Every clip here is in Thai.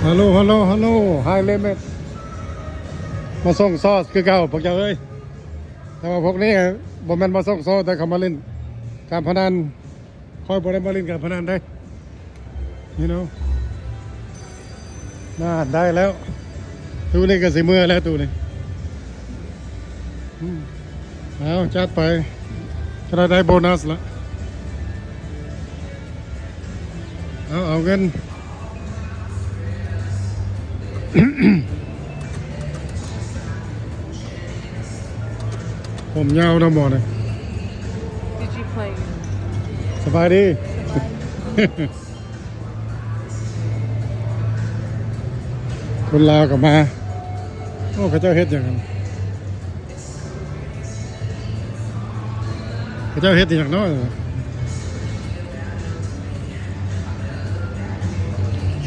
ฮัลโหลฮัลโหลฮัลโหลไฮเลเมตมาส่งซอสคือเก่าพวกเจ้าเอ้ยแต่ว่าพวกนี้บ่แม่นมาส่งซอสแต่เขามาเล่นการพนันคอยบ่ได้มาเล่นการพนันได้you know น่าได้แล้วตู้นี้ก็สิเมื่อแล้วตู้นี้เอาจัดไปจะได้โบนัสละเอาเงิน ผมยาวนะหมอเนี่ย Did you play? สบายดี คนลาวกลับมาโอ้เขาเจ้าเฮ็ดอย่างนั้นเขาเจ้าเฮ็ดอย่างน้อย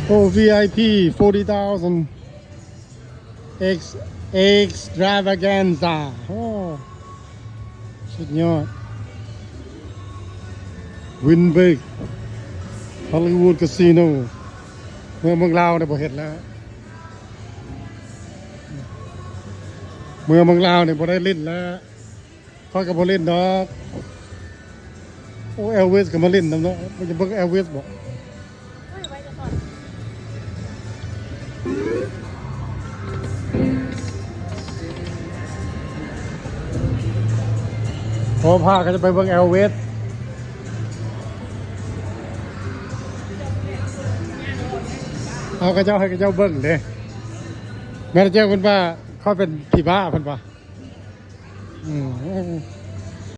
โอ้ VIP 40,000 extravaganza โอ้สุดยอดวินเบกฮอลลีวูดคาสิโนเมืองลาวเนี่ยบ่เฮ็ดแล้วเมืองลาวเนี่ยบ่ได้เล่นแล้วเขาก็บ่เล่นดอกโอ้เอลวิสก็มาเล่นนำเนาะมันจะเบิ่งเอลวิสบ่พอพาก็จะไปเบิ่งเอลวิสเอากระเจ้าให้กระเจ้าเบิ่งเด้แม่เจ้าเพิ่นว่าเขาเป็นผีบ้าเพิ่นว่า